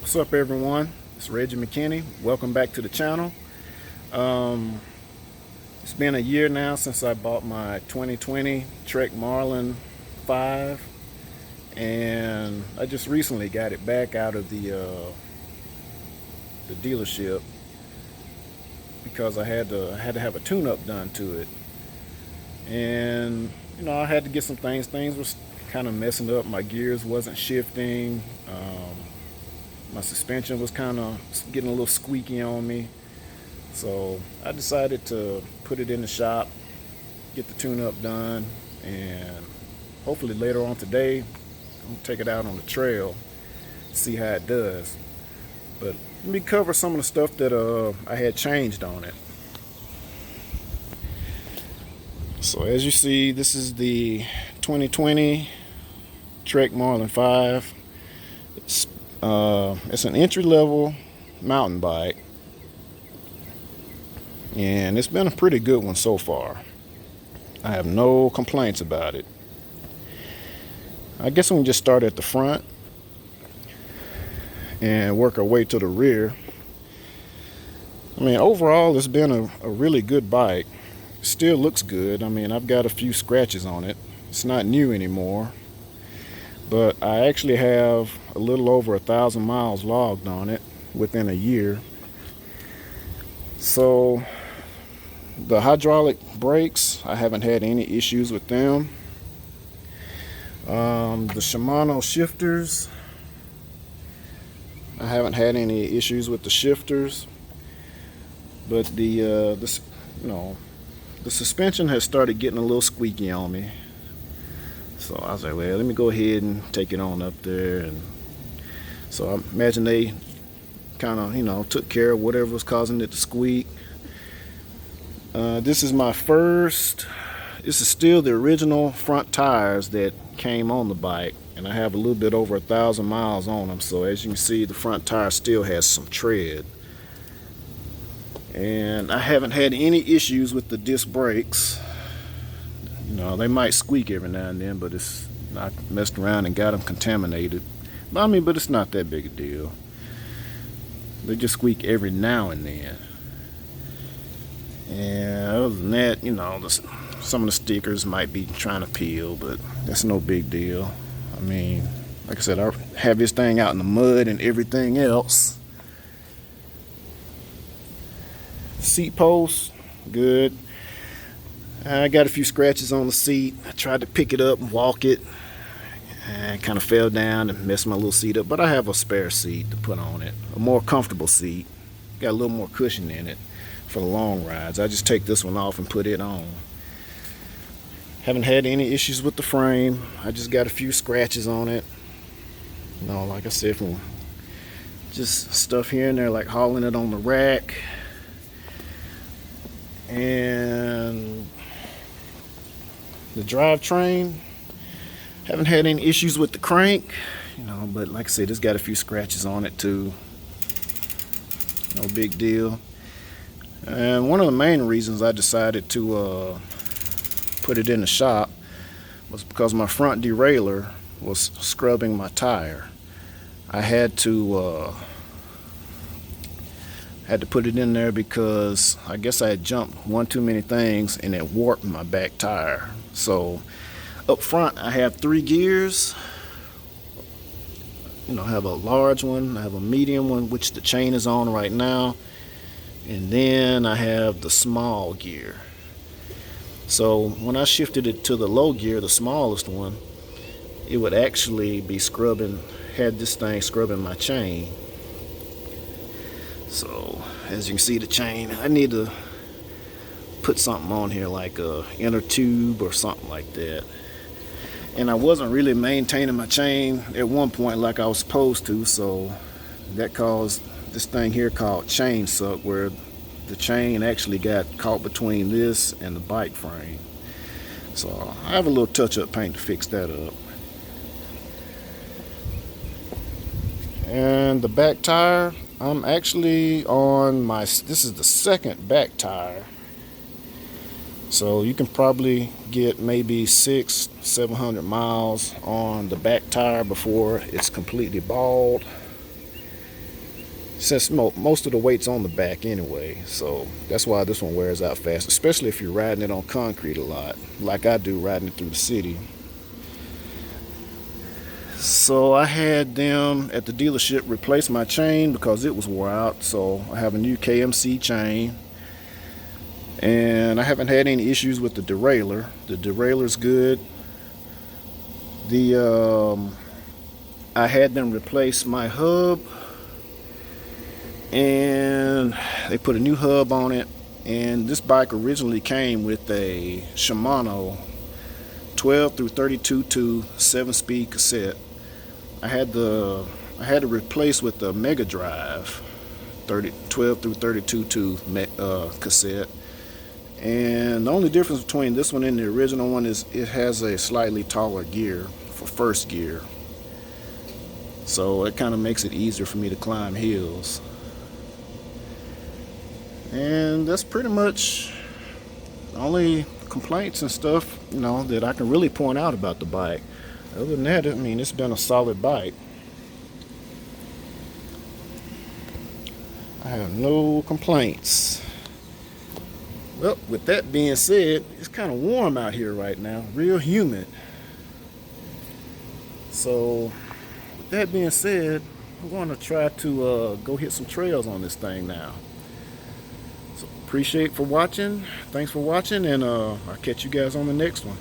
What's up, everyone? It's Reggie McKinney. Welcome back to the channel. Um, it's been a year now since I bought my 2020 Trek Marlin 5, and I just recently got it back out of the dealership because I had to have a tune-up done to it, and I had to get some things. Things were kind of messing up. My gears wasn't shifting. My suspension was kind of getting a little squeaky on me. So I decided to put it in the shop, get the tune-up done, and hopefully later on today, I'm gonna take it out on the trail, see how it does. But let me cover some of the stuff that I had changed on it. So as you see, this is the 2020 Trek Marlin 5. It's an entry-level mountain bike, and it's been a pretty good one so far. I have no complaints about it. I guess we can just start at the front and work our way to the rear. I mean, overall, it's been a really good bike. It still looks good. I mean, I've got a few scratches on it. It's not new anymore, but I actually have a little over 1,000 miles logged on it within a year. So the hydraulic brakes, I haven't had any issues with them. The Shimano shifters, I haven't had any issues with the shifters, but the suspension has started getting a little squeaky on me. So I was like, well, let me go ahead and take it on up there. And so I imagine they kind of, took care of whatever was causing it to squeak. This is still the original front tires that came on the bike, and I have a little bit over 1,000 miles on them. So as you can see, the front tire still has some tread. And I haven't had any issues with the disc brakes. They might squeak every now and then, but it's not messed around and got them contaminated. But it's not that big a deal. They just squeak every now and then. And other than that, some of the stickers might be trying to peel, but that's no big deal. I mean, like I said, I have this thing out in the mud and everything else. Seat post, good. I got a few scratches on the seat. I tried to pick it up and walk it, and kind of fell down and messed my little seat up. But I have a spare seat to put on it, a more comfortable seat. Got a little more cushion in it for the long rides. I just take this one off and put it on. Haven't had any issues with the frame. I just got a few scratches on it. Like I said, from just stuff here and there, like hauling it on the rack. And the drivetrain, haven't had any issues with the crank, but like I said, it's got a few scratches on it too. No big deal. And one of the main reasons I decided to put it in the shop was because my front derailleur was scrubbing my tire. I had to put it in there because I guess I had jumped one too many things and it warped my back tire. So up front I have 3 gears. I have a large one, I have a medium one, which the chain is on right now, and then I have the small gear. So when I shifted it to the low gear, the smallest one, it would actually be had this thing scrubbing my chain. So as you can see, the chain, I need to put something on here like a inner tube or something like that. And I wasn't really maintaining my chain at one point like I was supposed to, so that caused this thing here called chain suck, where the chain actually got caught between this and the bike frame. So I have a little touch-up paint to fix that up. And the back tire, I'm actually on this is the second back tire. So you can probably get maybe 600-700 miles on the back tire before it's completely bald. since most of the weight's on the back anyway, so that's why this one wears out fast, especially if you're riding it on concrete a lot, like I do riding it through the city. So I had them at the dealership replace my chain because it was wore out. So I have a new KMC chain, and I haven't had any issues with the derailleur. The derailleur's good. I had them replace my hub, and they put a new hub on it. And this bike originally came with a Shimano 12 through 32 tooth 7-speed cassette. I had to replace with the Mega Drive 12 through 32 tooth cassette. And the only difference between this one and the original one is it has a slightly taller gear for first gear. So it kind of makes it easier for me to climb hills. And that's pretty much the only complaints and stuff, that I can really point out about the bike. Other than that, I mean, it's been a solid bike. I have no complaints. Well, with that being said, it's kind of warm out here right now, real humid. So, with that being said, I'm going to try to go hit some trails on this thing now. So, appreciate for watching. Thanks for watching, and I'll catch you guys on the next one.